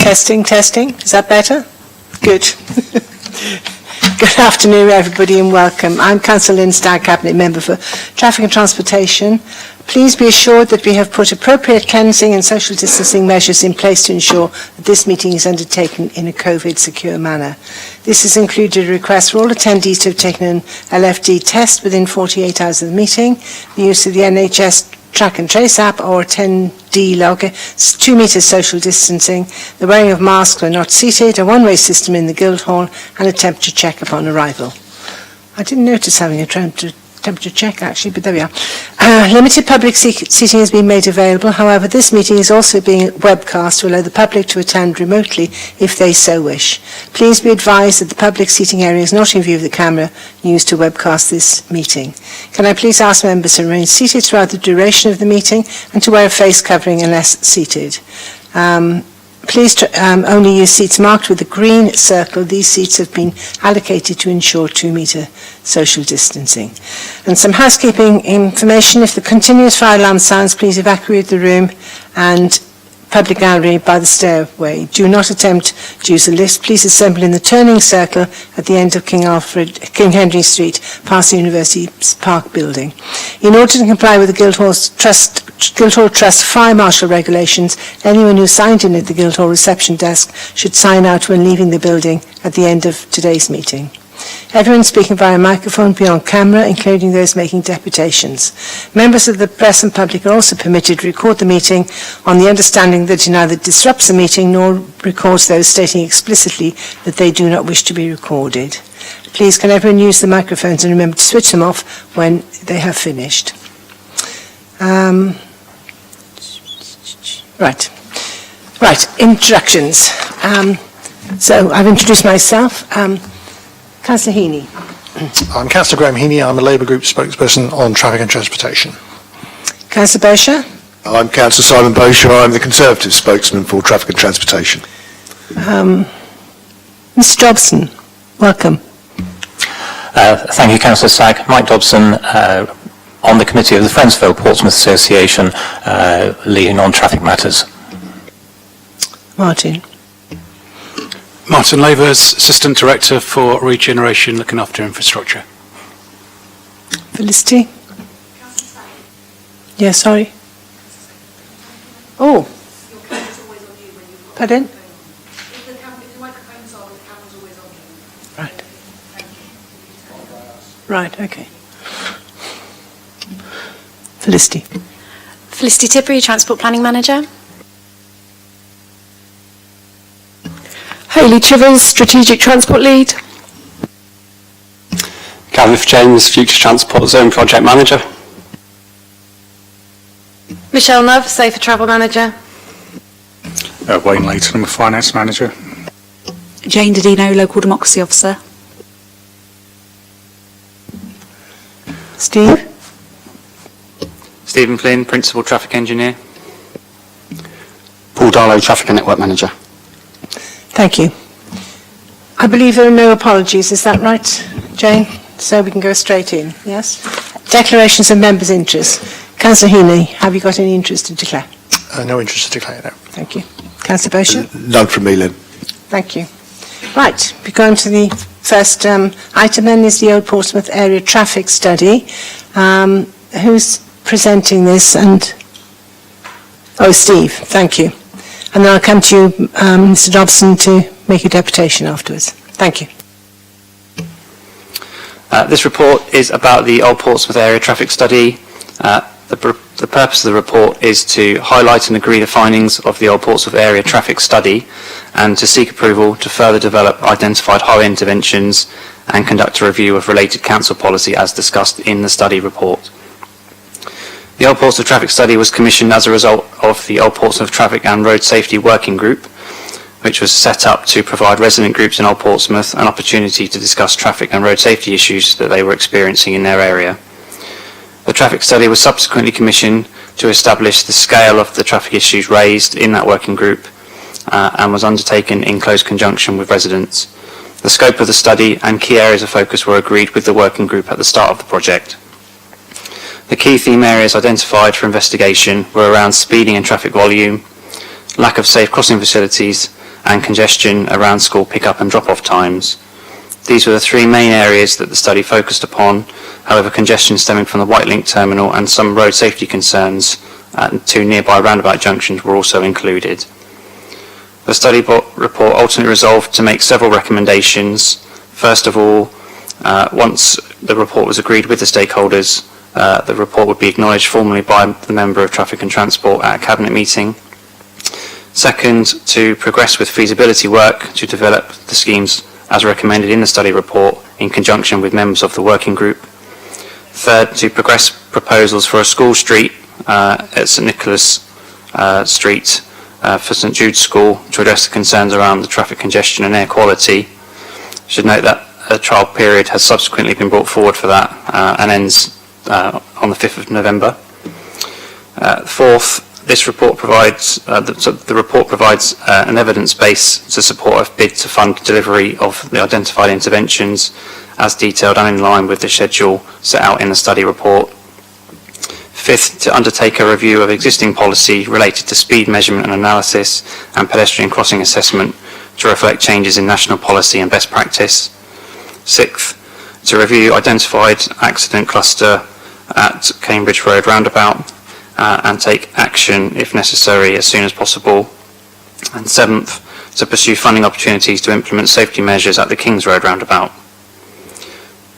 Testing. Is that better? Good. Good afternoon, everybody, and welcome. I'm Councillor Lynn Stagg, Cabinet Member for Traffic and Transportation. Please be assured that we have put appropriate cleansing and social distancing measures in place to ensure that this meeting is undertaken in a COVID-secure manner. This has included a request for all attendees to have taken an LFD test within 48 hours of the meeting, the use of the NHS Track and Trace app or 10D logger, 2 metres social distancing, the wearing of masks when not seated, a one-way system in the Guildhall, and a temperature check upon arrival. I didn't notice having a temperature check actually, but there we are. Limited public seating has been made available. However, this meeting is also being webcast to allow the public to attend remotely if they so wish. Please be advised that the public seating area is not in view of the camera used to webcast this meeting. Can I please ask members to remain seated throughout the duration of the meeting and to wear a face covering unless seated. Please only use seats marked with a green circle. These seats have been allocated to ensure 2 metre social distancing. And some housekeeping information. If the continuous fire alarm sounds, please evacuate the room and public gallery by the stairway. Do not attempt to use a lift. Please assemble in the turning circle at the end of King Henry Street, past the University Park building. In order to comply with the Guildhall Trust Fire Marshal regulations, anyone who signed in at the Guildhall reception desk should sign out when leaving the building at the end of today's meeting. Everyone speaking via microphone be on camera, including those making deputations. Members of the press and public are also permitted to record the meeting on the understanding that it neither disrupts the meeting nor records those stating explicitly that they do not wish to be recorded. Please, can everyone use the microphones and remember to switch them off when they have finished. Right, introductions. So I've introduced myself. Councillor Heaney. I'm Councillor Graham Heaney. I'm a Labour Group spokesperson on traffic and transportation. Councillor Bosher. I'm Councillor Simon Bosher. I'm the Conservative spokesman for traffic and transportation. Mr Dobson, welcome. Thank you, Councillor Stagg. Mike Dobson, on the committee of the Friendsville Portsmouth Association, leading on traffic matters. Martin Lavers, Assistant Director for Regeneration, looking after infrastructure. Felicity? Yeah, sorry. Oh. Your camera's always on you when you've got Pardon? If the microphone's on, the camera's always on you. Right. Right, okay. Felicity. Felicity Tippery, Transport Planning Manager. Hayley Chivers, Strategic Transport Lead. Gareth James, Future Transport Zone Project Manager. Michelle Nove, Safer Travel Manager. Wayne Layton, I'm a Finance Manager. Jane Didino, Local Democracy Officer. Steve? Stephen Flynn, Principal Traffic Engineer. Paul Darlow, Traffic and Network Manager. Thank you. I believe there are no apologies, is that right, Jane? So we can go straight in, yes? Declarations of members' interest. Councillor Heaney, have you got any interest to declare? No interest to declare, no. Thank you. Councillor Bosher? None from me, Lynn. Thank you. Right, we go on to the first item then is the Old Portsmouth Area Traffic Study. Who's presenting this? And Steve, thank you. And then I'll come to you, Mr Dobson, to make a deputation afterwards. Thank you. This report is about the Old Portsmouth Area Traffic Study. The purpose of the report is to highlight and agree the findings of the Old Portsmouth Area Traffic Study and to seek approval to further develop identified highway interventions and conduct a review of related council policy as discussed in the study report. The Old Portsmouth Traffic Study was commissioned as a result of the Old Portsmouth Traffic and Road Safety Working Group, which was set up to provide resident groups in Old Portsmouth an opportunity to discuss traffic and road safety issues that they were experiencing in their area. The traffic study was subsequently commissioned to establish the scale of the traffic issues raised in that working group and was undertaken in close conjunction with residents. The scope of the study and key areas of focus were agreed with the working group at the start of the project. The key theme areas identified for investigation were around speeding and traffic volume, lack of safe crossing facilities, and congestion around school pick-up and drop-off times. These were the three main areas that the study focused upon. However, congestion stemming from the White Link terminal and some road safety concerns at two nearby roundabout junctions were also included. The study report ultimately resolved to make several recommendations. First of all, once the report was agreed with the stakeholders, the report would be acknowledged formally by the member of Traffic and Transport at a cabinet meeting. Second, to progress with feasibility work to develop the schemes as recommended in the study report in conjunction with members of the working group. Third, to progress proposals for a school street at St Nicholas Street for St Jude's School to address the concerns around the traffic congestion and air quality. I should note that a trial period has subsequently been brought forward for that and ends on the 5th of November. Fourth, this report provides, the report provides an evidence base to support a bid to fund delivery of the identified interventions as detailed and in line with the schedule set out in the study report. Fifth, to undertake a review of existing policy related to speed measurement and analysis and pedestrian crossing assessment to reflect changes in national policy and best practice. Sixth, to review identified accident cluster at Cambridge Road roundabout and take action if necessary as soon as possible. And seventh, to pursue funding opportunities to implement safety measures at the Kings Road roundabout.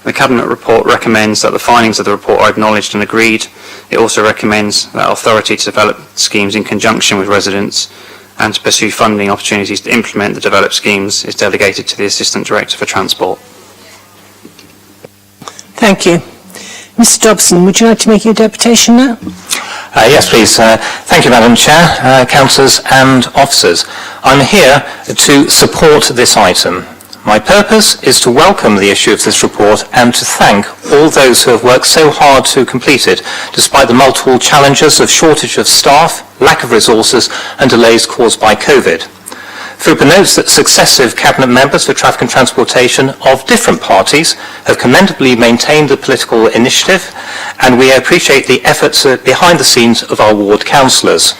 The Cabinet report recommends that the findings of the report are acknowledged and agreed. It also recommends that authority to develop schemes in conjunction with residents and to pursue funding opportunities to implement the developed schemes is delegated to the Assistant Director for Transport. Thank you. Mr Dobson, would you like to make your deputation now? Yes, please. Thank you, Madam Chair, councillors and officers. I'm here to support this item. My purpose is to welcome the issue of this report and to thank all those who have worked so hard to complete it, despite the multiple challenges of shortage of staff, lack of resources and delays caused by COVID. FUPA notes that successive Cabinet members for Traffic and Transportation of different parties have commendably maintained the political initiative, and we appreciate the efforts behind the scenes of our ward councillors.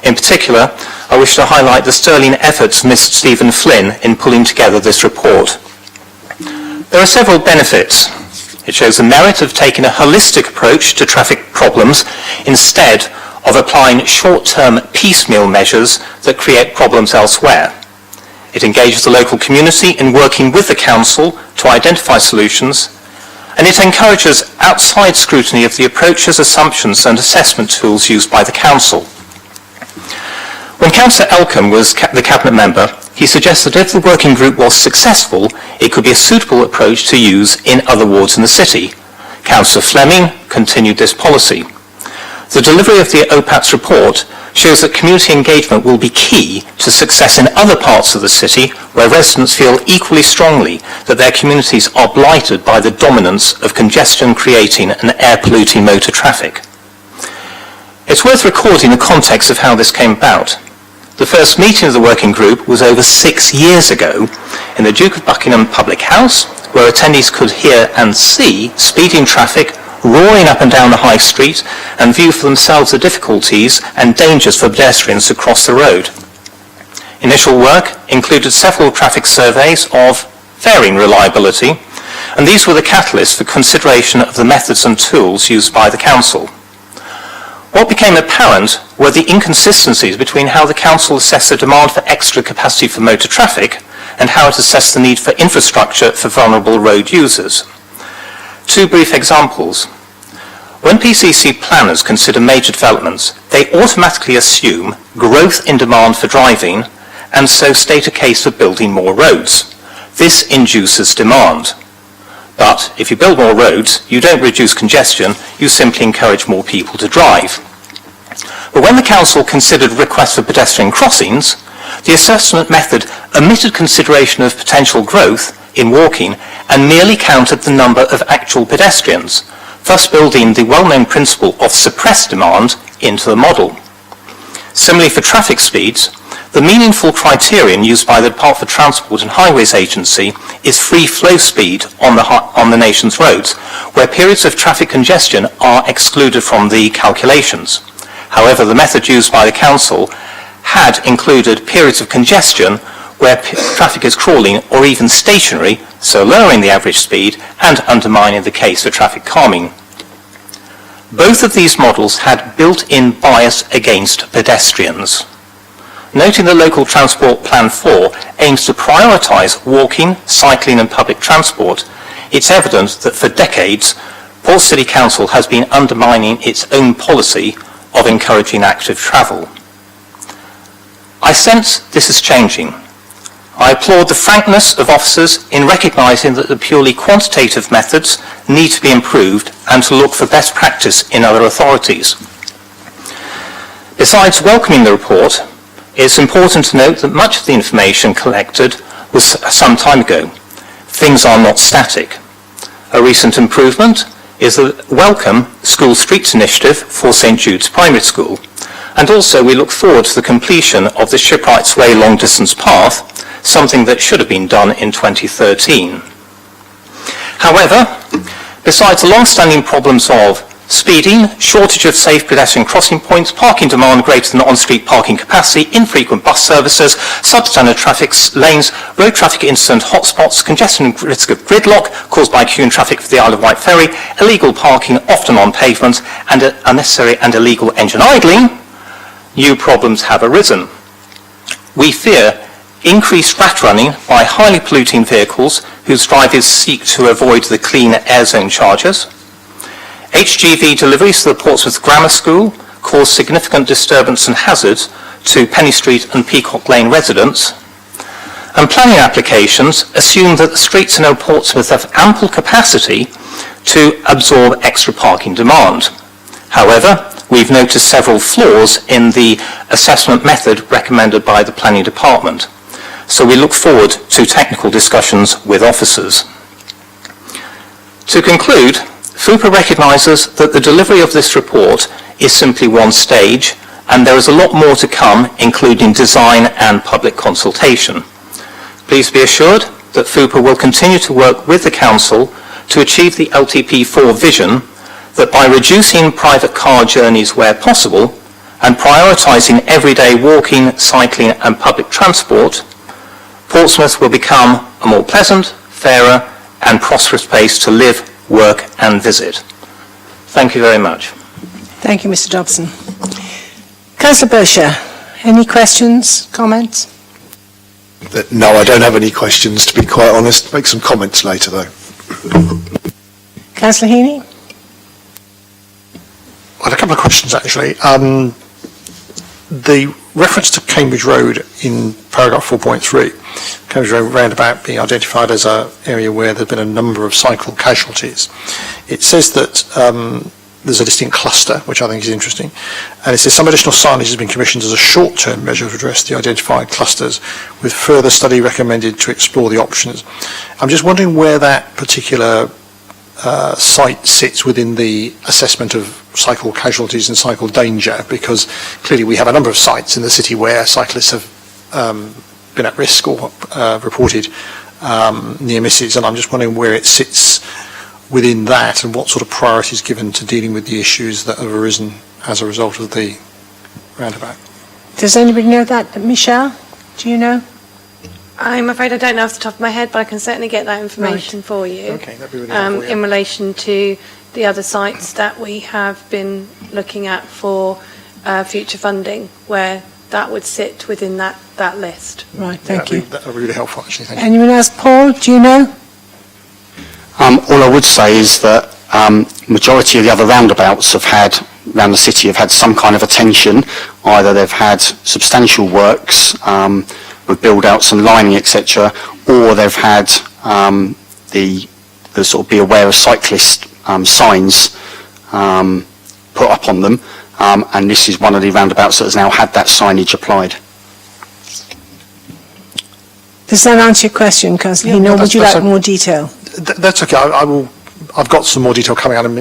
In particular, I wish to highlight the sterling efforts of Mr Stephen Flynn in pulling together this report. There are several benefits. It shows the merit of taking a holistic approach to traffic problems instead of applying short-term piecemeal measures that create problems elsewhere. It engages the local community in working with the council to identify solutions, and it encourages outside scrutiny of the approaches, assumptions and assessment tools used by the council. When Councillor Elcombe was the Cabinet member, he suggested that if the working group was successful, it could be a suitable approach to use in other wards in the city. Councillor Fleming continued this policy. The delivery of the OPAT's report shows that community engagement will be key to success in other parts of the city where residents feel equally strongly that their communities are blighted by the dominance of congestion-creating and air-polluting motor traffic. It's worth recording the context of how this came about. The first meeting of the working group was over 6 years ago in the Duke of Buckingham Public House, where attendees could hear and see speeding traffic roaring up and down the high street and view for themselves the difficulties and dangers for pedestrians to cross the road. Initial work included several traffic surveys of varying reliability, and these were the catalyst for consideration of the methods and tools used by the council. What became apparent were the inconsistencies between how the council assessed the demand for extra capacity for motor traffic and how it assessed the need for infrastructure for vulnerable road users. Two brief examples. When PCC planners consider major developments, they automatically assume growth in demand for driving and so state a case for building more roads. This induces demand. But if you build more roads, you don't reduce congestion, you simply encourage more people to drive. But when the council considered requests for pedestrian crossings, the assessment method omitted consideration of potential growth in walking and merely counted the number of actual pedestrians, thus building the well-known principle of suppressed demand into the model. Similarly for traffic speeds, the meaningful criterion used by the Department for Transport and Highways Agency is free flow speed on the nation's roads, where periods of traffic congestion are excluded from the calculations. However, the method used by the council had included periods of congestion where traffic is crawling or even stationary, so lowering the average speed and undermining the case for traffic calming. Both of these models had built-in bias against pedestrians. Noting that Local Transport Plan 4 aims to prioritise walking, cycling and public transport, it's evident that for decades, Port City Council has been undermining its own policy of encouraging active travel. I sense this is changing. I applaud the frankness of officers in recognising that the purely quantitative methods need to be improved and to look for best practice in other authorities. Besides welcoming the report, it's important to note that much of the information collected was some time ago. Things are not static. A recent improvement is the welcome School Streets initiative for St Jude's Primary School. And also we look forward to the completion of the Shipwrights Way long distance path, something that should have been done in 2013. However, besides the long-standing problems of speeding, shortage of safe pedestrian crossing points, parking demand greater than on-street parking capacity, infrequent bus services, substandard traffic lanes, road traffic incident hotspots, congestion and risk of gridlock caused by queuing traffic for the Isle of Wight ferry, illegal parking often on pavement, and unnecessary and illegal engine idling, new problems have arisen. We fear increased rat running by highly polluting vehicles whose drivers seek to avoid the clean air zone charges. HGV deliveries to the Portsmouth Grammar School cause significant disturbance and hazards to Penny Street and Peacock Lane residents. And planning applications assume that the streets in Old Portsmouth have ample capacity to absorb extra parking demand. However, we've noticed several flaws in the assessment method recommended by the Planning Department. So we look forward to technical discussions with officers. To conclude, FUPA recognises that the delivery of this report is simply one stage, and there is a lot more to come, including design and public consultation. Please be assured that FUPA will continue to work with the Council to achieve the LTP4 vision that by reducing private car journeys where possible and prioritising everyday walking, cycling and public transport, Portsmouth will become a more pleasant, fairer and prosperous place to live, work and visit. Thank you very much. Thank you, Mr Dobson. Councillor Bosher, any questions, comments? No, I don't have any questions, to be quite honest. Make some comments later, though. Councillor Heaney? I had a couple of questions, actually. The reference to Cambridge Road in paragraph 4.3, Cambridge Road roundabout being identified as an area where there have been a number of cycle casualties. It says that there's a distinct cluster, which I think is interesting, and it says some additional signage has been commissioned as a short-term measure to address the identified clusters, with further study recommended to explore the options. I'm just wondering where that particular site sits within the assessment of cycle casualties and cycle danger, because clearly we have a number of sites in the city where cyclists have been at risk or reported near misses, and I'm just wondering where it sits within that and what sort of priority is given to dealing with the issues that have arisen as a result of the roundabout. Does anybody know that? Michelle, do you know? I'm afraid I don't know off the top of my head, but I can certainly get that information for you. Okay, that'd be really helpful, yeah. In relation to the other sites that we have been looking at for future funding, where that would sit within that list. Right, thank you. That would be really helpful, actually. Thank you. Anyone else? Paul, do you know? All I would say is that majority of the other roundabouts around the city have had some kind of attention. Either they've had substantial works with build-outs and lining, etc., or they've had the sort of be aware of cyclist signs put up on them, and this is one of the roundabouts that has now had that signage applied. Does that answer your question, Councillor Heaney, or would you like more detail? That's okay. I've got some more detail coming out, and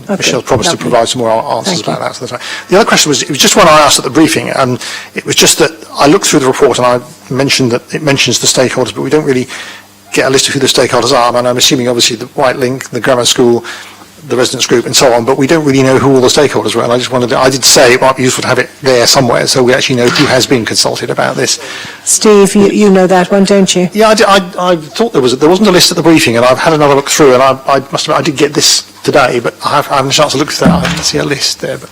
Michelle's promised to provide some more answers about that. So that's right. The other question was, it was just one I asked at the briefing, and it was just that I looked through the report and I mentioned that it mentions the stakeholders, but we don't really get a list of who the stakeholders are. And I'm assuming, obviously, the White Link, the Grammar School, the residents group and so on, but we don't really know who all the stakeholders were, and I just wanted to, I did say it might be useful to have it there somewhere, so we actually know who has been consulted about this. Steve, you know that one, don't you? Yeah, I thought there wasn't a list at the briefing, and I've had another look through, and I must admit I did get this today, but I haven't a chance to look through that. I didn't see a list there, but...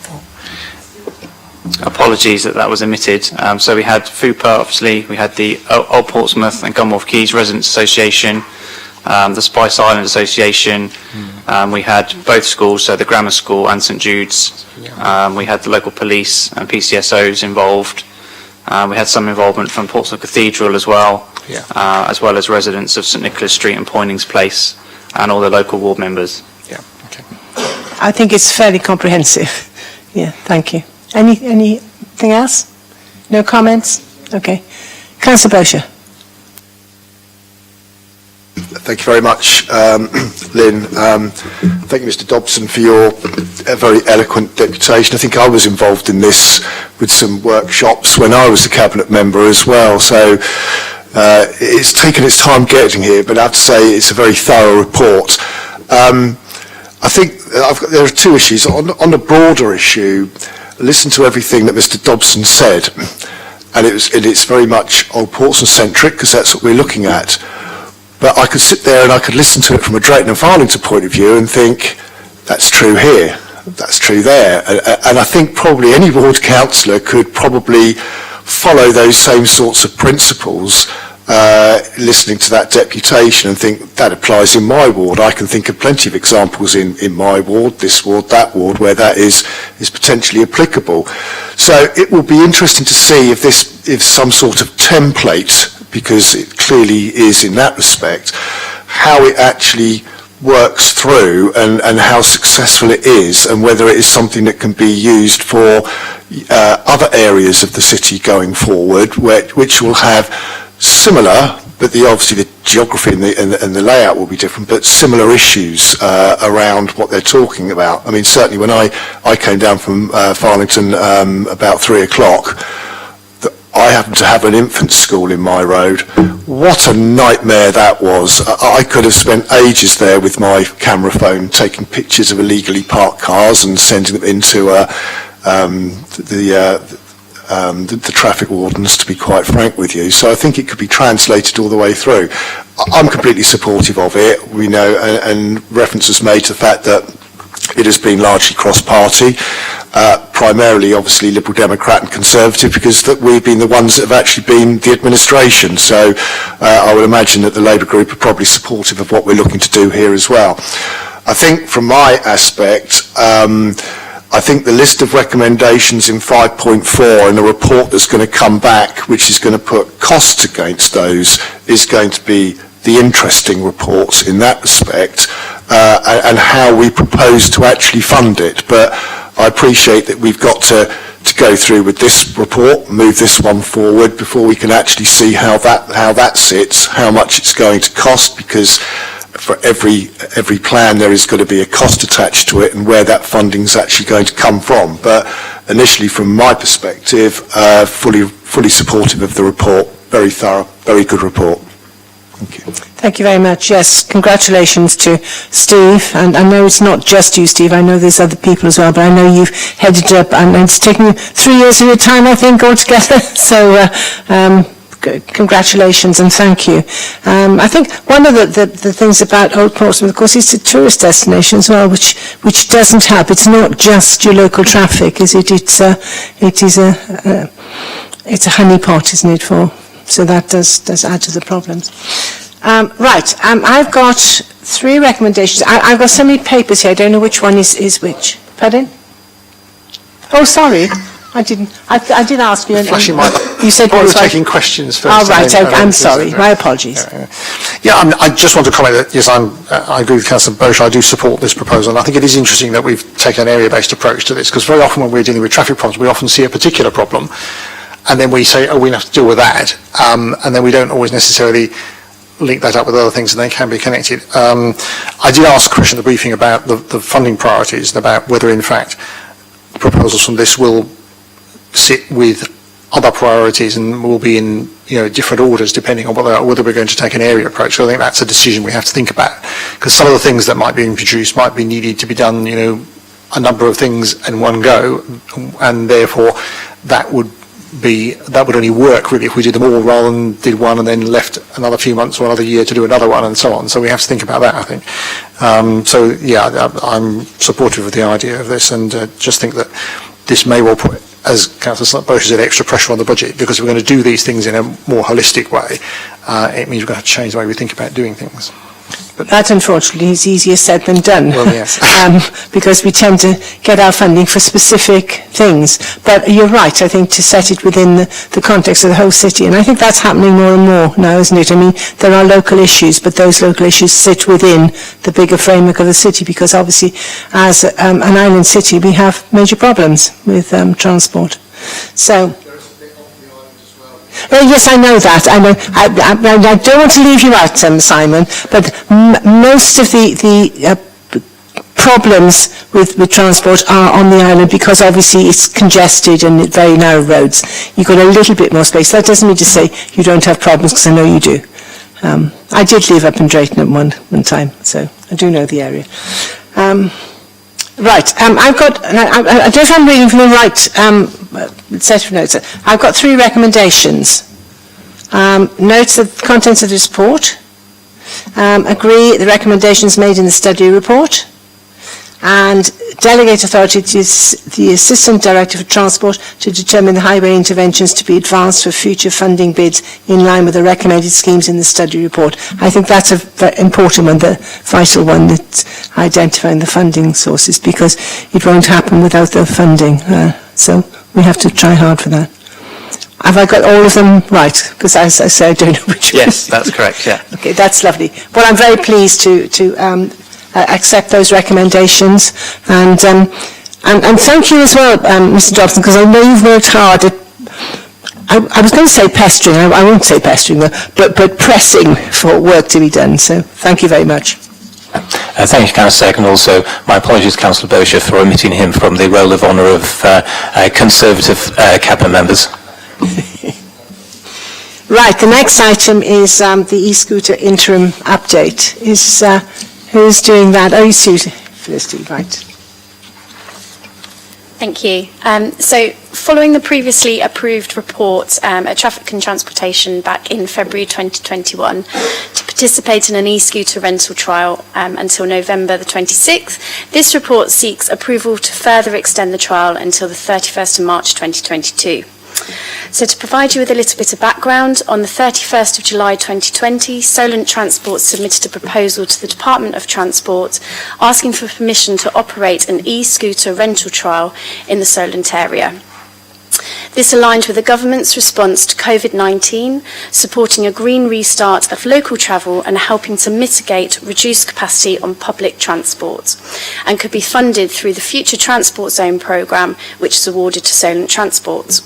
Apologies that was omitted. So we had FUPA, obviously, we had the Old Portsmouth and Gunwharf Quays Residents Association, the Spice Island Association, we had both schools, so the Grammar School and St Jude's, we had the local police and PCSOs involved, we had some involvement from Portsmouth Cathedral as well, as well as residents of St Nicholas Street and Poynings Place, and all the local ward members. Yeah, okay. I think it's fairly comprehensive. Yeah, thank you. Anything else? No comments? Okay. Councillor Bosher. Thank you very much, Lynn. Thank you, Mr Dobson, for your very eloquent deputation. I think I was involved in this with some workshops when I was a Cabinet member as well, so it's taken its time getting here, but I have to say it's a very thorough report. I think there are two issues. On the broader issue, listen to everything that Mr Dobson said, and it's very much Old Portsmouth-centric, because that's what we're looking at. But I could sit there and I could listen to it from a Drayton and Farlington point of view and think, that's true here, that's true there. And I think probably any ward councillor could probably follow those same sorts of principles listening to that deputation and think that applies in my ward. I can think of plenty of examples in my ward, this ward, that ward, where that is potentially applicable. So it will be interesting to see if this is some sort of template, because it clearly is in that respect, how it actually works through and how successful it is, and whether it is something that can be used for other areas of the city going forward, which will have similar, but obviously the geography and the layout will be different, but similar issues around what they're talking about. I mean, certainly when I came down from Farlington about 3 o'clock, I happen to have an infant school in my road. What a nightmare that was. I could have spent ages there with my camera phone taking pictures of illegally parked cars and sending them into the traffic wardens, to be quite frank with you. So I think it could be translated all the way through. I'm completely supportive of it. We know, and reference was made to the fact that it has been largely cross-party, primarily obviously Liberal Democrat and Conservative, because we've been the ones that have actually been the administration. So I would imagine that the Labour group are probably supportive of what we're looking to do here as well. I think from my aspect, I think the list of recommendations in 5.4 and the report that's going to come back, which is going to put costs against those, is going to be the interesting reports in that respect, and how we propose to actually fund it. But I appreciate that we've got to go through with this report, move this one forward before we can actually see how that sits, how much it's going to cost, because for every plan there is going to be a cost attached to it, and where that funding is actually going to come from. But initially, from my perspective, fully supportive of the report. Very thorough, very good report. Thank you. Thank you very much. Yes, congratulations to Steve. And I know it's not just you, Steve. I know there's other people as well, but I know you've headed up, and it's taken you 3 years of your time, I think, altogether. So congratulations and thank you. I think one of the things about Old Portsmouth, of course, it's a tourist destination as well, which doesn't help. It's not just your local traffic, is it? It's a honeypot, isn't it? So that does add to the problems. Right, I've got 3 recommendations. I've got so many papers here, I don't know which one is which. Pardon? Oh, sorry. I did ask you. Flashing my... You said... we were taking questions first. Oh, right, I'm sorry. My apologies. Yeah, I just want to comment that, yes, I agree with Councillor Bosher. I do support this proposal, and I think it is interesting that we've taken an area-based approach to this, because very often when we're dealing with traffic problems, we often see a particular problem, and then we say, oh, we have to deal with that, and then we don't always necessarily link that up with other things, and they can be connected. I did ask a question at the briefing about the funding priorities, and about whether, in fact, proposals from this will sit with other priorities and will be in different orders depending on whether we're going to take an area approach. So I think that's a decision we have to think about, because some of the things that might be introduced might be needed to be done, a number of things in one go, and therefore that would only work really if we did them all rather than did one and then left another few months or another year to do another one and so on. So we have to think about that, I think. I'm supportive of the idea of this, and just think that this may well put, as Councillor Bosch said, extra pressure on the budget, because we're going to do these things in a more holistic way. It means we're going to change the way we think about doing things. But that, unfortunately, is easier said than done. Well, yes. Because we tend to get our funding for specific things. But you're right, I think, to set it within the context of the whole city. And I think that's happening more and more now, isn't it? I mean, there are local issues, but those local issues sit within the bigger framework of the city, because obviously, as an island city, we have major problems with transport. So... yes, I know that. I know. I don't want to leave you out, Simon, but most of the problems with transport are on the island, because obviously it's congested and very narrow roads. You've got a little bit more space. That doesn't mean to say you don't have problems, because I know you do. I did live up in Drayton at one time, so I do know the area. Right, I've got, I don't know if I'm reading from the right set of notes. I've got 3 recommendations. Notes the contents of this report, agree the recommendations made in the study report, and delegate authority to the Assistant Director for Transport to determine the highway interventions to be advanced for future funding bids in line with the recommended schemes in the study report. I think that's a very important one, the vital one, that's identifying the funding sources, because it won't happen without the funding. So we have to try hard for that. Have I got all of them right? Because as I say, I don't know which one. Yes, that's correct, yeah. Okay, that's lovely. Well, I'm very pleased to accept those recommendations, and thank you as well, Mr. Dobson, because I know you've worked hard at, I was going to say pestering, I won't say pestering, but pressing for work to be done, so thank you very much. Thank you, Councillor Second. Also, my apologies, Councillor Bosher, for omitting him from the roll of honour of Conservative cabinet members. Right, the next item is the e-scooter interim update. Who's doing that? Oh, you, Felicity, right. Thank you. So, following the previously approved report at Traffic and Transportation back in February 2021 to participate in an e-scooter rental trial until November the 26th, this report seeks approval to further extend the trial until the 31st of March 2022. So to provide you with a little bit of background, on the 31st of July 2020, Solent Transport submitted a proposal to the Department of Transport asking for permission to operate an e-scooter rental trial in the Solent area. This aligned with the government's response to COVID-19, supporting a green restart of local travel and helping to mitigate reduced capacity on public transport, and could be funded through the Future Transport Zone programme, which is awarded to Solent Transport.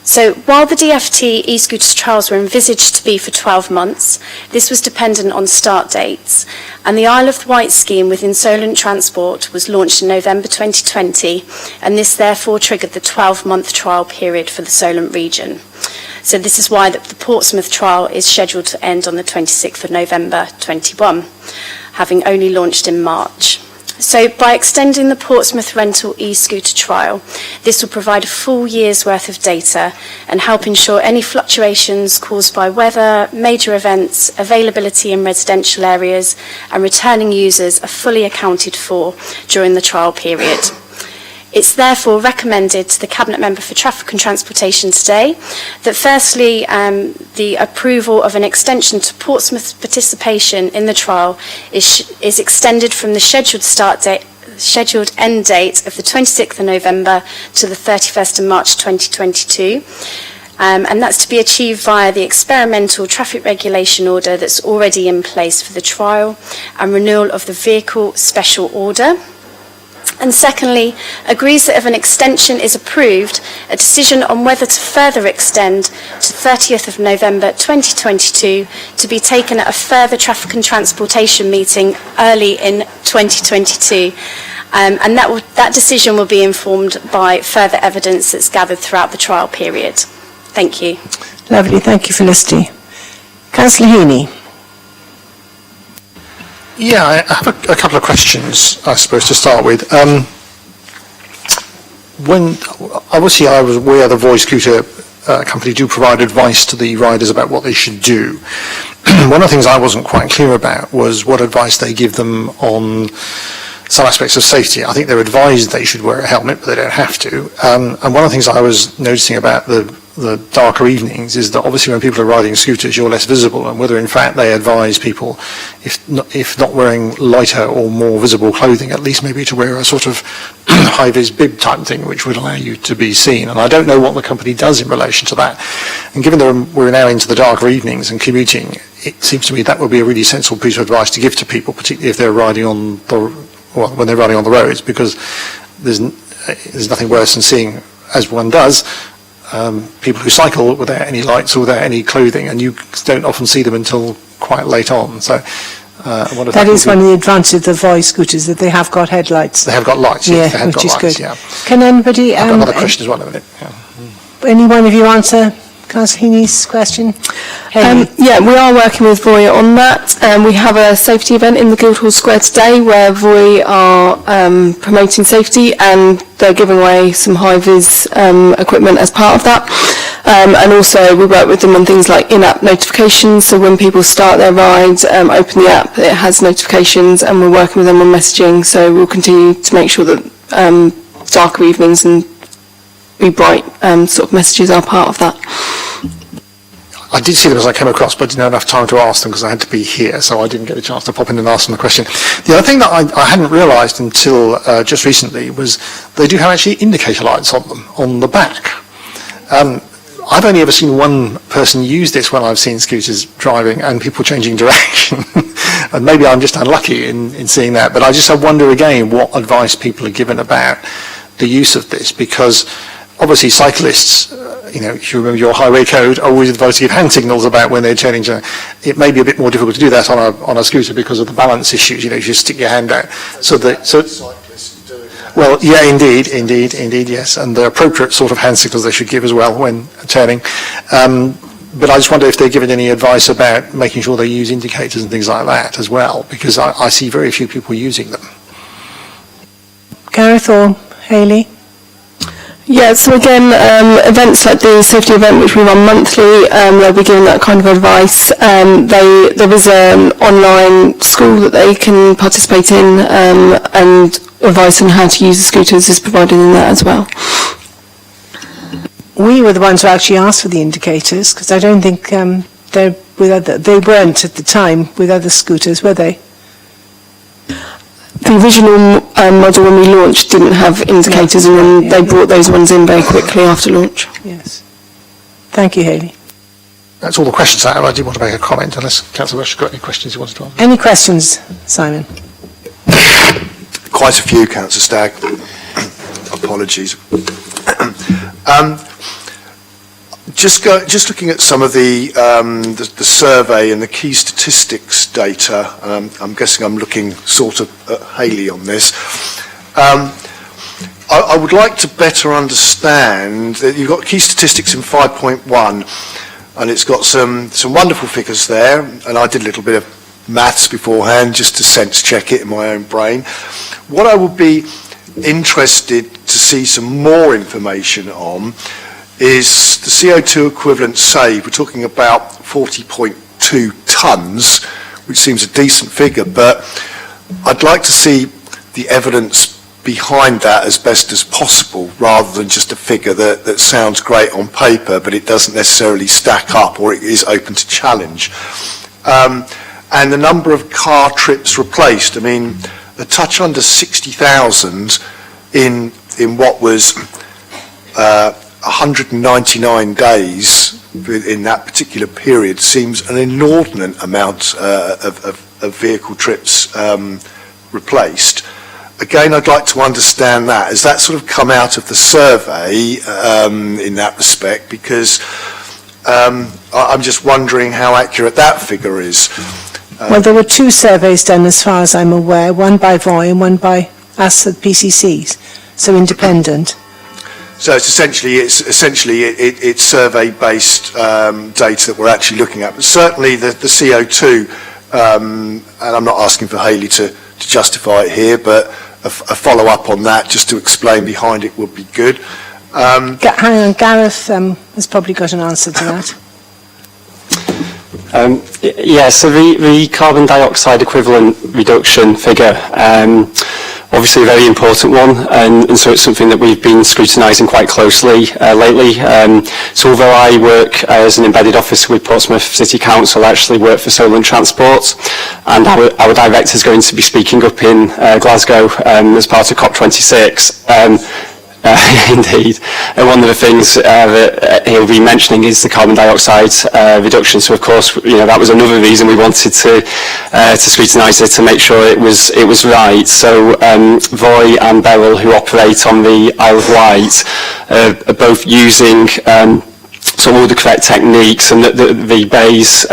So while the DFT e-scooters trials were envisaged to be for 12 months, this was dependent on start dates, and the Isle of Wight scheme within Solent Transport was launched in November 2020, and this therefore triggered the 12-month trial period for the Solent region. So this is why the Portsmouth trial is scheduled to end on the 26th of November 21, having only launched in March. So by extending the Portsmouth rental e-scooter trial, this will provide a full year's worth of data and help ensure any fluctuations caused by weather, major events, availability in residential areas and returning users are fully accounted for during the trial period. It's therefore recommended to the Cabinet Member for Traffic and Transportation today that firstly the approval of an extension to Portsmouth's participation in the trial is extended from the scheduled end date of the 26th of November to the 31st of March 2022. And that's to be achieved via the experimental traffic regulation order that's already in place for the trial and renewal of the vehicle special order. And secondly, agrees that if an extension is approved, a decision on whether to further extend to 30th of November 2022 to be taken at a further traffic and transportation meeting early in 2022. And that decision will be informed by further evidence that's gathered throughout the trial period. Thank you. Lovely, thank you, Felicity. Councillor Heaney. Yeah, I have a couple of questions, I suppose, to start with. When obviously I was aware the Voice Scooter company do provide advice to the riders about what they should do. One of the things I wasn't quite clear about was what advice they give them on some aspects of safety. I think they're advised they should wear a helmet, but they don't have to. And one of the things I was noticing about the darker evenings is that obviously when people are riding scooters, you're less visible, and whether in fact they advise people, if not wearing lighter or more visible clothing, at least maybe to wear a sort of high-vis bib type thing, which would allow you to be seen. And I don't know what the company does in relation to that. And given that we're now into the darker evenings and commuting, it seems to me that would be a really sensible piece of advice to give to people, particularly if they're riding on when they're riding on the roads, because there's nothing worse than seeing, as one does, people who cycle without any lights or without any clothing, and you don't often see them until quite late on. So I wonder if That is would one of the advantages of the Voice scooters, that they have got headlights. They have got lights, Yeah, they have which got is lights, good. yeah. Can anybody, I've got another question as well in a minute. Yeah. any one of you answer Councillor Heaney's question? Hayley? Yeah, we are working with Voy on that. We have a safety event in the Guildhall Square today where Voy are promoting safety, and they're giving away some high-vis equipment as part of that. And also we work with them on things like in-app notifications, so when people start their rides, open the app, it has notifications, and we're working with them on messaging, so we'll continue to make sure that darker evenings and Be Bright sort of messages are part of that. I did see them as I came across, but didn't have enough time to ask them because I had to be here, so I didn't get a chance to pop in and ask them the question. The other thing that I hadn't realised until just recently was they do have actually indicator lights on them, on the back. I've only ever seen one person use this when I've seen scooters driving and people changing direction. And maybe I'm just unlucky in seeing that, but I just wonder again what advice people are given about the use of this, because obviously cyclists, if you remember your highway code, always advise to give hand signals about when they're turning. It may be a bit more difficult to do that on a scooter because of the balance issues. You just stick your hand out. Well, yeah, indeed, yes, and the appropriate sort of hand signals they should give as well when turning. But I just wonder if they're given any advice about making sure they use indicators and things like that as well, because I see very few people using them. Gareth or Hayley? Yeah, so again, events like the safety event, which we run monthly, they'll be giving that kind of advice. There is an online school that they can participate in, and advice on how to use the scooters is provided in that as well. We were the ones who actually asked for the indicators, because I don't think they weren't at the time with other scooters, were they? The original model when we launched didn't have indicators, and then they brought those ones in very quickly after launch. Yes. Thank you, Hayley. That's all the questions I have. I did want to make a comment, unless Councillor Rush has got any questions you wanted to ask. Any questions, Simon? Quite a few, Councillor Stagg. Apologies. Just looking at some of the survey and the key statistics data, I'm guessing I'm looking sort of at Hayley on this. I would like to better understand that you've got key statistics in 5.1, and it's got some wonderful figures there, and I did a little bit of maths beforehand just to sense check it in my own brain. What I would be interested to see some more information on is the CO2 equivalent saved. We're talking about 40.2 tonnes, which seems a decent figure, but I'd like to see the evidence behind that as best as possible, rather than just a figure that sounds great on paper, but it doesn't necessarily stack up, or it is open to challenge. And the number of car trips replaced, I mean, a touch under 60,000 in what was 199 days in that particular period seems an inordinate amount of vehicle trips replaced. Again, I'd like to understand that. Has that sort of come out of the survey in that respect? Because I'm just wondering how accurate that figure is. Well, there were two surveys done, as far as I'm aware, one by Voy and one by us at PCCs, so independent. So it's survey-based data that we're actually looking at. But certainly the CO2, and I'm not asking for Hayley to justify it here, but a follow-up on that just to explain behind it would be good. Hang on, Gareth has probably got an answer to that. So the carbon dioxide equivalent reduction figure, obviously a very important one, and so it's something that we've been scrutinising quite closely lately. So although I work as an embedded officer with Portsmouth City Council, I actually work for Solent Transport, and our director is going to be speaking up in Glasgow as part of COP26. Indeed. And one of the things that he'll be mentioning is the carbon dioxide reduction. So of course, that was another reason we wanted to scrutinise it to make sure it was right. So Voy and Beryl, who operate on the Isle of Wight, are both using some of the correct techniques, and the Bayes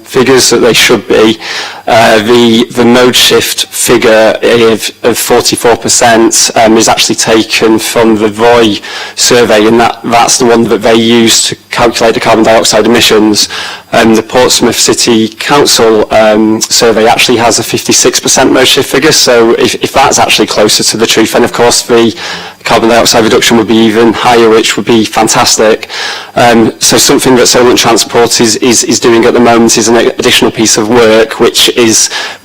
figures that they should be. The mode shift figure of 44% is actually taken from the Voy survey, and that's the one that they use to calculate the carbon dioxide emissions. The Portsmouth City Council survey actually has a 56% mode shift figure, so if that's actually closer to the truth, then of course the carbon dioxide reduction would be even higher, which would be fantastic. So something that Solent Transport is doing at the moment is an additional piece of work which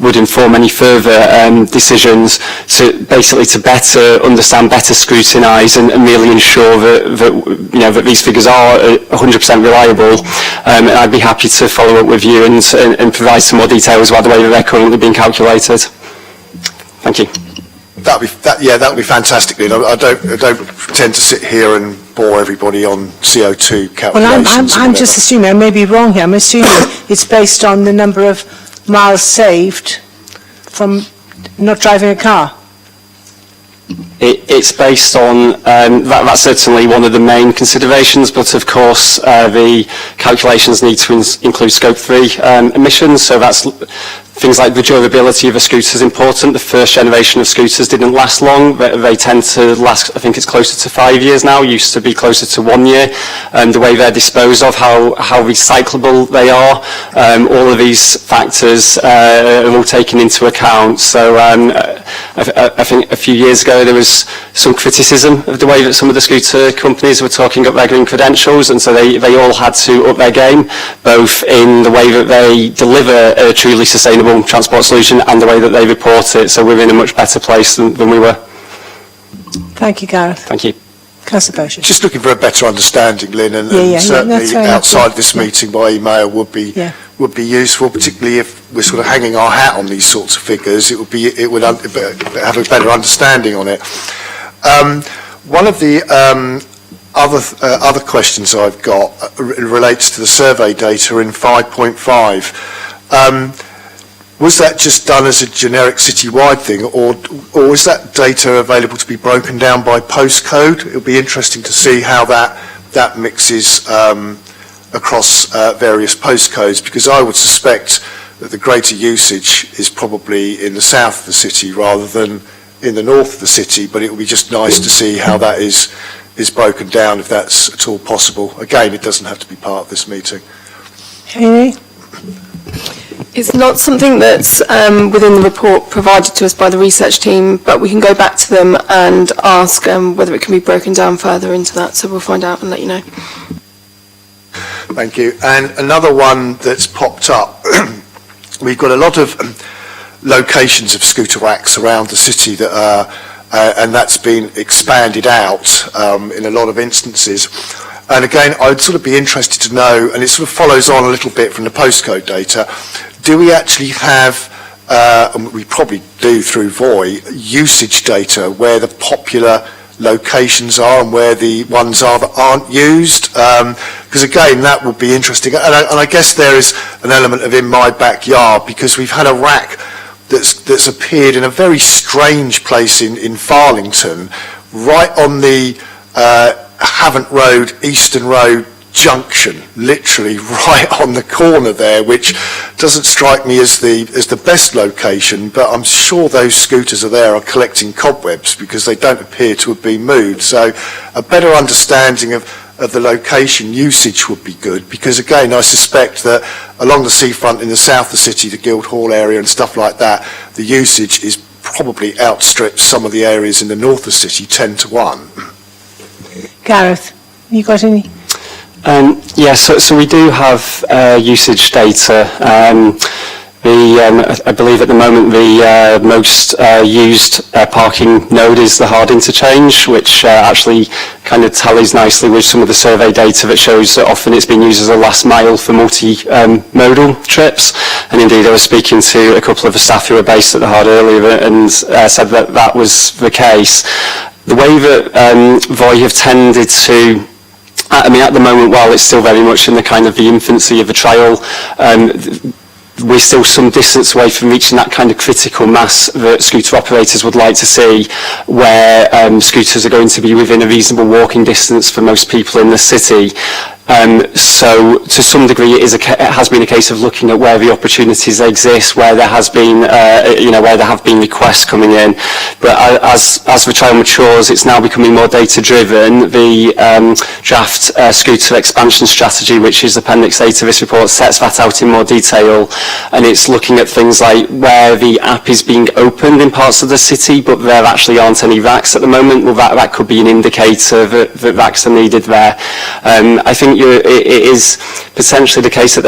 would inform any further decisions to better understand, better scrutinise, and really ensure that these figures are 100% reliable. And I'd be happy to follow up with you and provide some more details about the way that they're currently being calculated. Thank you. That would be fantastic, Lynn. I don't pretend to sit here and bore everybody on CO2 calculations. Well, I'm just assuming, I may be wrong here, I'm assuming it's based on the number of miles saved from not driving a car. It's based on, that's certainly one of the main considerations, but of course the calculations need to include Scope 3 emissions, so that's things like the durability of a scooter is important. The first generation of scooters didn't last long. They tend to last, I think it's closer to 5 years now, used to be closer to 1 year. The way they're disposed of, how recyclable they are, all of these factors are all taken into account. So I think a few years ago there was some criticism of the way that some of the scooter companies were talking up their green credentials, and so they all had to up their game, both in the way that they deliver a truly sustainable transport solution and the way that they report it. So we're in a much better place than we were. Thank you, Gareth. Thank you. Councillor Bowsher. Just looking for a better understanding, Lynn, and certainly outside this meeting by email would be useful, particularly if we're sort of hanging our hat on these sorts of figures. It would have a better understanding on it. One of the other questions I've got relates to the survey data in 5.5. Was that just done as a generic citywide thing, or is that data available to be broken down by postcode? It would be interesting to see how that mixes across various postcodes, because I would suspect that the greater usage is probably in the south of the city rather than in the north of the city, but it would be just nice to see how that is broken down, if that's at all possible. Again, it doesn't have to be part of this meeting. Hayley? It's not something that's within the report provided to us by the research team, but we can go back to them and ask whether it can be broken down further into that, so we'll find out and let you know. Thank you. And another one that's popped up, we've got a lot of locations of scooter racks around the city that are, and that's been expanded out in a lot of instances. And again, I'd sort of be interested to know, and it sort of follows on a little bit from the postcode data, do we actually have, and we probably do through Voy, usage data where the popular locations are and where the ones are that aren't used? Because again, that would be interesting. And I guess there is an element of in my backyard, because we've had a rack that's appeared in a very strange place in Farlington, right on the Havant Road, Eastern Road junction, literally right on the corner there, which doesn't strike me as the best location, but I'm sure those scooters are collecting cobwebs because they don't appear to have been moved. So a better understanding of the location usage would be good, because again, I suspect that along the seafront in the south of the city, the Guildhall area and stuff like that, the usage is probably outstrips some of the areas in the north of the city 10 to 1. Gareth, you got any? So we do have usage data. I believe at the moment the most used parking node is the Hard Interchange, which actually kind of tallies nicely with some of the survey data that shows that often it's been used as a last mile for multi-modal trips. And indeed, I was speaking to a couple of the staff who were based at the Hard earlier and said that that was the case. The way that Voi have tended to at the moment, while it's still very much in the kind of the infancy of a trial, we're still some distance away from reaching that kind of critical mass that scooter operators would like to see, where scooters are going to be within a reasonable walking distance for most people in the city. So to some degree it has been a case of looking at where the opportunities exist, where there has been where there have been requests coming in, but as the trial matures it's now becoming more data driven. The draft scooter expansion strategy, which is Appendix A to this report, sets that out in more detail, and it's looking at things like where the app is being opened in parts of the city but there actually aren't any racks at the moment. Well, that could be an indicator that racks are needed there. I think it is potentially the case that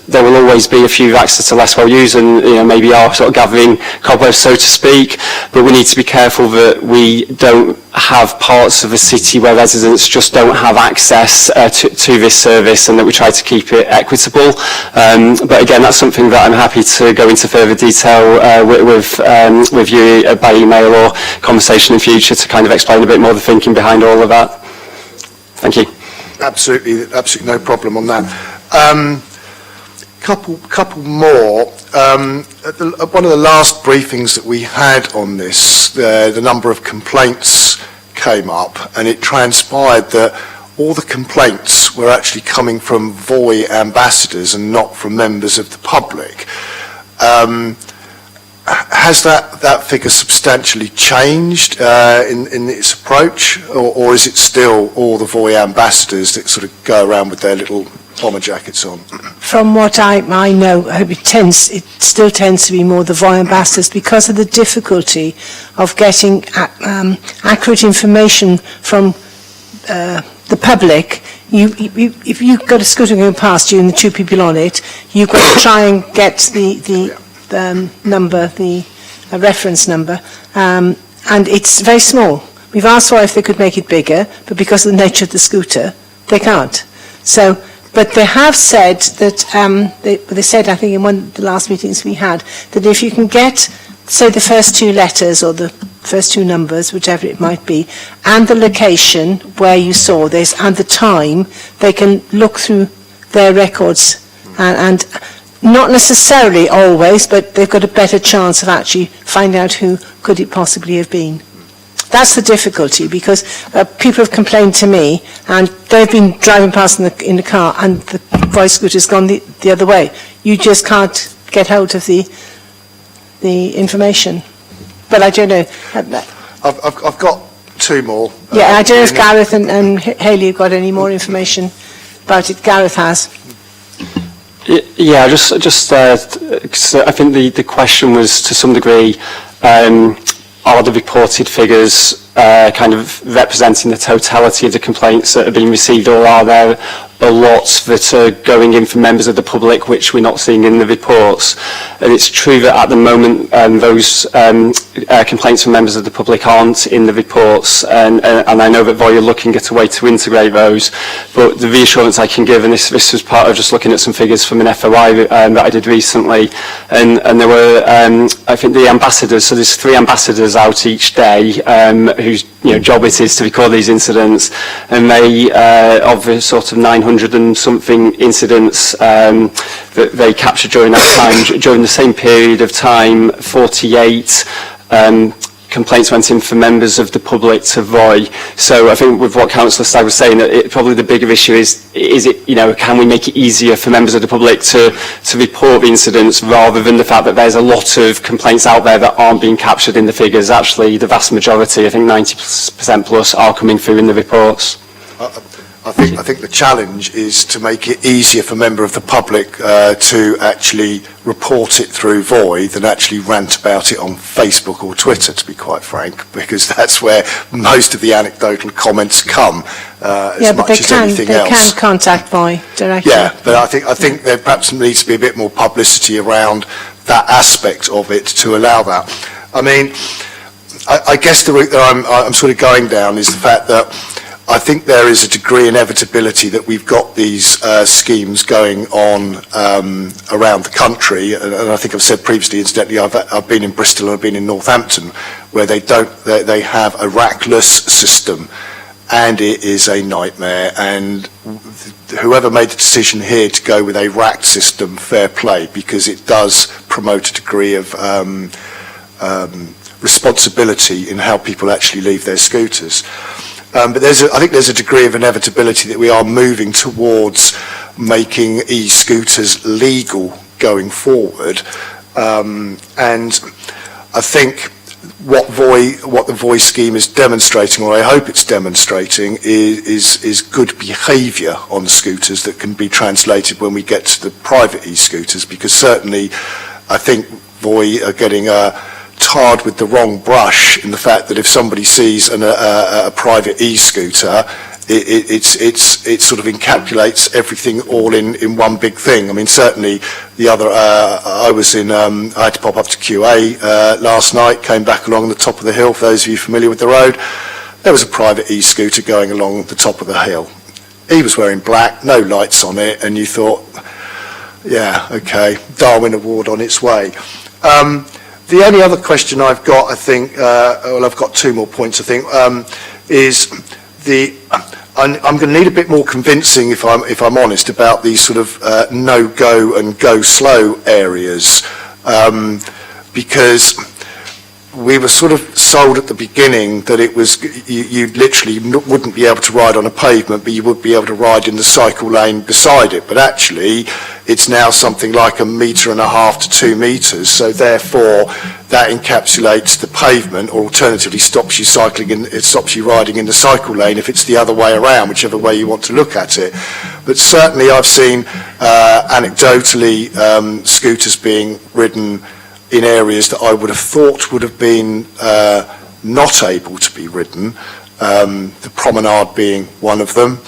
there will always be a few racks that are less well used and maybe are sort of gathering cobwebs, so to speak, but we need to be careful that we don't have parts of the city where residents just don't have access to this service, and that we try to keep it equitable. But again, that's something that I'm happy to go into further detail with you by email or conversation in future to kind of explain a bit more the thinking behind all of that. Thank you. Absolutely no problem on that. Couple more. At one of the last briefings that we had on this, the number of complaints came up, and it transpired that all the complaints were actually coming from Voi ambassadors and not from members of the public. Has that figure substantially changed in its approach, or is it still all the Voi ambassadors that sort of go around with their little bomber jackets on? From what I know, it still tends to be more the Voi ambassadors because of the difficulty of getting accurate information from the public. If you've got a scooter going past you and the two people on it, you've got to try and get the number, the reference number, and it's very small. We've asked why if they could make it bigger, but because of the nature of the scooter, they can't. So, but they have said that, they said, I think in one of the last meetings we had, that if you can get, say, the first two letters or the first two numbers, whichever it might be, and the location where you saw this and the time, they can look through their records and not necessarily always, but they've got a better chance of actually finding out who could it possibly have been. That's the difficulty, because people have complained to me, and they've been driving past in the car, and the Voi scooter's gone the other way. You just can't get hold of the information. But I don't know. I've got two more. Yeah, I don't know if Gareth and Hayley have got any more information about it. Gareth has. Yeah, just I think the question was to some degree, are the reported figures kind of representing the totality of the complaints that have been received, or are there a lot that are going in from members of the public which we're not seeing in the reports? And it's true that at the moment those complaints from members of the public aren't in the reports, and I know that Voi are looking at a way to integrate those, but the reassurance I can give, and this was part of just looking at some figures from an FOI that I did recently, and there were I think the ambassadors, so there's 3 ambassadors out each day whose job it is to record these incidents, and they of the sort of 900 and something incidents that they captured during that time, during the same period of time, 48 complaints went in for members of the public to VOI. So I think with what Councillor Stagg was saying, that probably the bigger issue is it, can we make it easier for members of the public to report the incidents, rather than the fact that there's a lot of complaints out there that aren't being captured in the figures. Actually, the vast majority, I think 90% plus, are coming through in the reports. I think the challenge is to make it easier for member of the public to actually report it through VOI than actually rant about it on Facebook or Twitter, to be quite frank, because that's where most of the anecdotal comments come as much as anything else. They can contact VOI directly. Yeah, but I think there perhaps needs to be a bit more publicity around that aspect of it to allow that. I mean, I guess the route that I'm sort of going down is the fact that I think there is a degree of inevitability that we've got these schemes going on around the country, and I think I've said previously, incidentally, I've been in Bristol and I've been in Northampton, where they have a rackless system, and it is a nightmare. And whoever made the decision here to go with a racked system, fair play, because it does promote a degree of responsibility in how people actually leave their scooters. But I think there's a degree of inevitability that we are moving towards making e-scooters legal going forward. And I think what the VOI scheme is demonstrating, or I hope it's demonstrating, is good behaviour on scooters that can be translated when we get to the private e-scooters, because certainly I think VOI are getting tarred with the wrong brush in the fact that if somebody sees a private e-scooter, it sort of encapsulates everything all in one big thing. I mean, certainly the other, I had to pop up to QA last night, came back along the top of the hill. For those of you familiar with the road, there was a private e-scooter going along the top of the hill. He was wearing black, no lights on it, and you thought, yeah, okay, Darwin Award on its way. The only other question I've got, I think, well, I've got two more points, I think, is I'm going to need a bit more convincing, if I'm honest, about these sort of no-go and go-slow areas, because we were sort of sold at the beginning that it was, you literally wouldn't be able to ride on a pavement, but you would be able to ride in the cycle lane beside it. But actually, it's now something like 1.5 meters to 2 meters. So therefore, that encapsulates the pavement, or alternatively stops you it stops you riding in the cycle lane if it's the other way around, whichever way you want to look at it. But certainly, I've seen anecdotally scooters being ridden in areas that I would have thought would have been not able to be ridden, the promenade being one of them.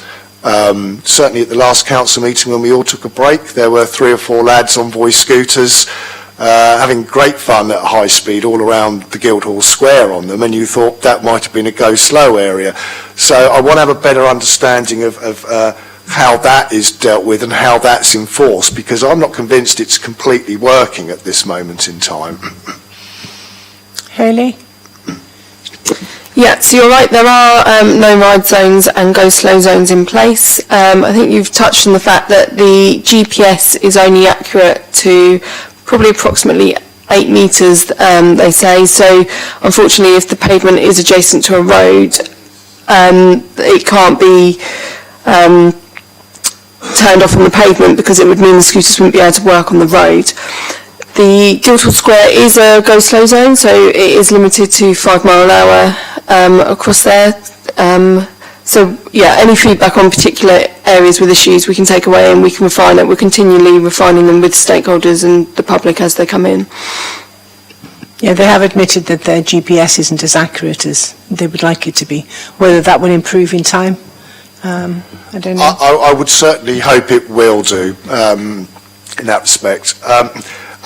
Certainly at the last council meeting when we all took a break, there were 3 or 4 lads on VOI scooters having great fun at high speed all around the Guildhall Square on them, and you thought that might have been a go slow area. So I want to have a better understanding of how that is dealt with and how that's enforced, because I'm not convinced it's completely working at this moment in time. Hayley? Yeah, so you're right, there are no ride zones and go slow zones in place. I think you've touched on the fact that the GPS is only accurate to probably approximately 8 metres, they say. So unfortunately, if the pavement is adjacent to a road, it can't be turned off on the pavement, because it would mean the scooters wouldn't be able to work on the road. The Guildhall Square is a go slow zone, so it is limited to 5 mile an hour across there. So yeah, any feedback on particular areas with issues we can take away and we can refine it. We're continually refining them with stakeholders and the public as they come in. Yeah, they have admitted that their GPS isn't as accurate as they would like it to be. Whether that will improve in time, I don't know. I would certainly hope it will do in that respect.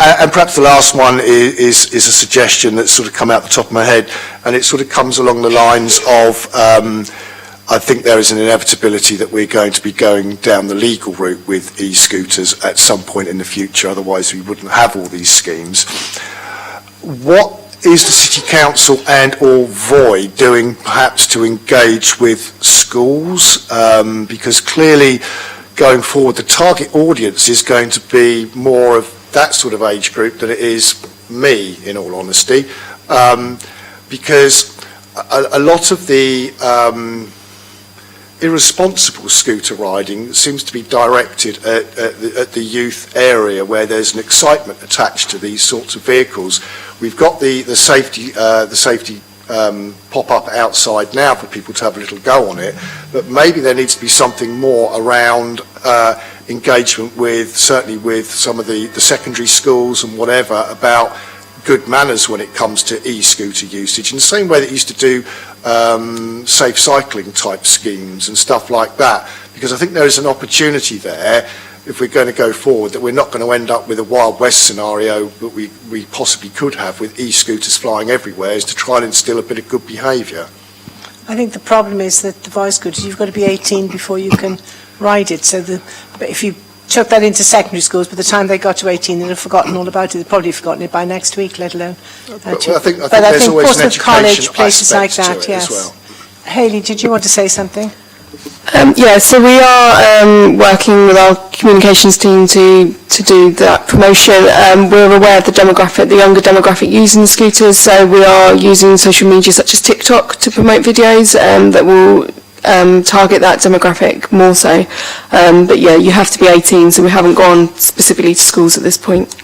And perhaps the last one is a suggestion that's sort of come out the top of my head, and it sort of comes along the lines of I think there is an inevitability that we're going to be going down the legal route with e-scooters at some point in the future, otherwise we wouldn't have all these schemes. What is the City Council and or VOI doing perhaps to engage with schools? Because clearly going forward the target audience is going to be more of that sort of age group than it is me, in all honesty. because a lot of the irresponsible scooter riding seems to be directed at the youth area where there's an excitement attached to these sorts of vehicles. We've got the safety pop-up outside now for people to have a little go on it, but maybe there needs to be something more around engagement with, certainly with some of the secondary schools and whatever, about good manners when it comes to e-scooter usage, in the same way that you used to do safe cycling type schemes and stuff like that, because I think there is an opportunity there, if we're going to go forward, that we're not going to end up with a Wild West scenario that we possibly could have with e-scooters flying everywhere, is to try and instill a bit of good behaviour. I think the problem is that the voice scooters, you've got to be 18 before you can ride it. So but if you took that into secondary schools, by the time they got to 18, they'd have forgotten all about it. They'd probably forgotten it by next week, let alone. I think there's always an education College, places like aspect that, to it yes. as well. Hayley, did you want to say something? So we are working with our communications team to do that promotion. We're aware of the younger demographic using the scooters, so we are using social media such as TikTok to promote videos that will target that demographic more so. But yeah, you have to be 18, so we haven't gone specifically to schools at this point.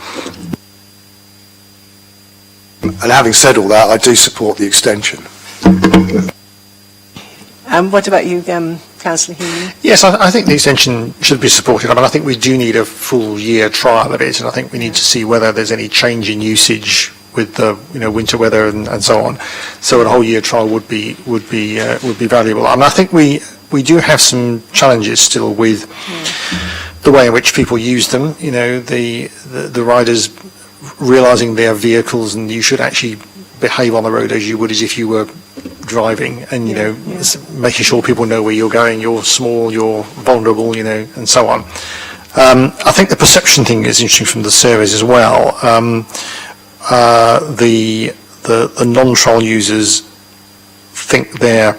And having said all that, I do support the extension. What about you, Councillor Healy? Yes, I think the extension should be supported. I mean, I think we do need a full year trial of it, and I think we need to see whether there's any change in usage with the winter weather and so on. So a whole year trial would be valuable. I mean, I think we do have some challenges still with the way in which people use them. The riders realising their vehicles, and you should actually behave on the road as you would as if you were driving, and making sure people know where you're going. You're small, you're vulnerable, and so on. I think the perception thing is interesting from the surveys as well. The non-trial users think their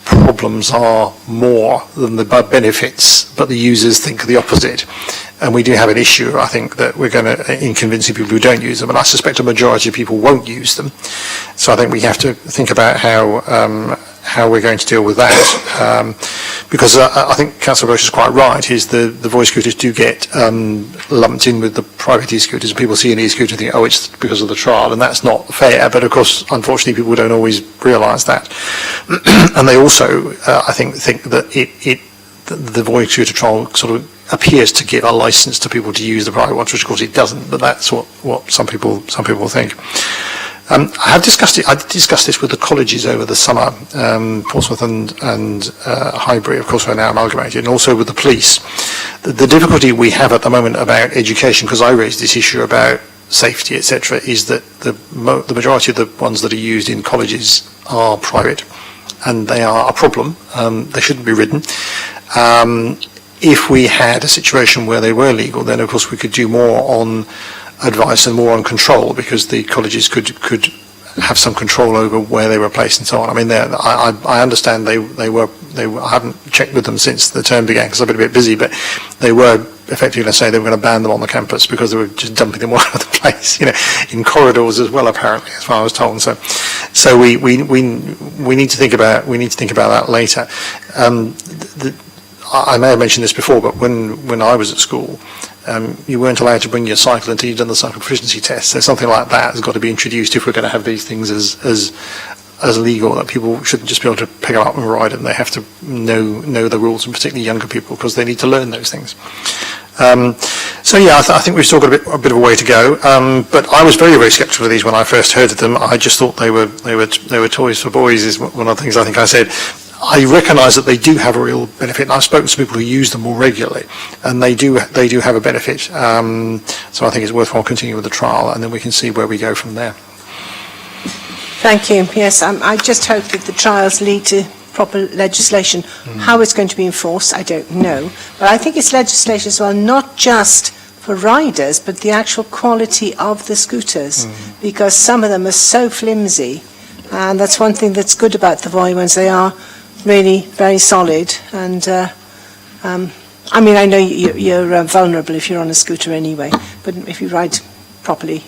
problems are more than the benefits, but the users think the opposite. And we do have an issue, I think, that we're going to, in convincing people who don't use them, and I suspect a majority of people won't use them. So I think we have to think about how we're going to deal with that. Because I think Councillor Roche is quite right, is the voice scooters do get lumped in with the private e-scooters, and people see an e-scooter and think, oh, it's because of the trial, and that's not fair. But of course, unfortunately, people don't always realise that. And they also, I think that the voice scooter trial sort of appears to give a license to people to use the private ones, which of course it doesn't, but that's what some people think. I did discuss this with the colleges over the summer, Portsmouth and Highbury, of course, are now amalgamated, and also with the police. The difficulty we have at the moment about education, because I raised this issue about safety, etc., is that the majority of the ones that are used in colleges are private, and they are a problem. They shouldn't be ridden. If we had a situation where they were legal, then of course we could do more on advice and more on control, because the colleges could have some control over where they were placed and so on. I mean, I understand they were. I haven't checked with them since the term began because I've been a bit busy, but they were effectively going to say they were going to ban them on the campus because they were just dumping them all over the place, in corridors as well, apparently, as far as I was told. So we need to think about that later. I may have mentioned this before, but when I was at school, you weren't allowed to bring your cycle until you'd done the cycle proficiency test. So something like that has got to be introduced if we're going to have these things as legal, that people shouldn't just be able to pick them up and ride them. They have to know the rules, and particularly younger people, because they need to learn those things. I think we've still got a bit of a way to go. But I was very, very sceptical of these when I first heard of them. I just thought they were toys for boys, is one of the things I think I said. I recognise that they do have a real benefit, and I've spoken to people who use them more regularly, and they do have a benefit. So I think it's worthwhile continuing with the trial, and then we can see where we go from there. Thank you. Yes, I just hope that the trials lead to proper legislation. How it's going to be enforced, I don't know. But I think it's legislation as well, not just for riders, but the actual quality of the scooters, because some of them are so flimsy, and that's one thing that's good about the Voi ones. They are really very solid, and I know you're vulnerable if you're on a scooter anyway, but if you ride properly,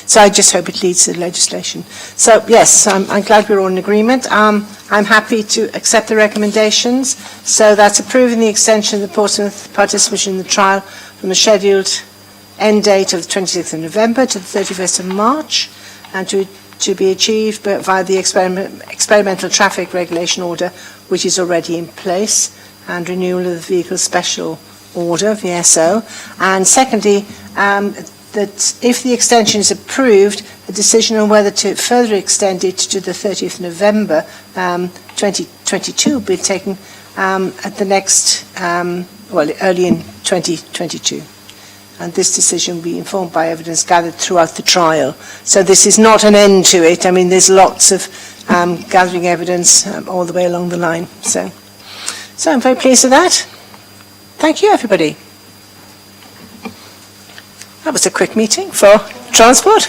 So I just hope it leads to legislation. So yes, I'm glad we're all in agreement. I'm happy to accept the recommendations. So that's approving the extension of the Portsmouth participation in the trial from the scheduled end date of the 26th of November to the 31st of March, and to be achieved via the experimental traffic regulation order, which is already in place, and renewal of the vehicle special order, VSO. And secondly, that if the extension is approved, a decision on whether to further extend it to the 30th of November 2022 will be taken at the next, early in 2022. And this decision will be informed by evidence gathered throughout the trial. So this is not an end to it. I mean, there's lots of gathering evidence all the way along the line. So I'm very pleased with that. Thank you, everybody. That was a quick meeting for transport.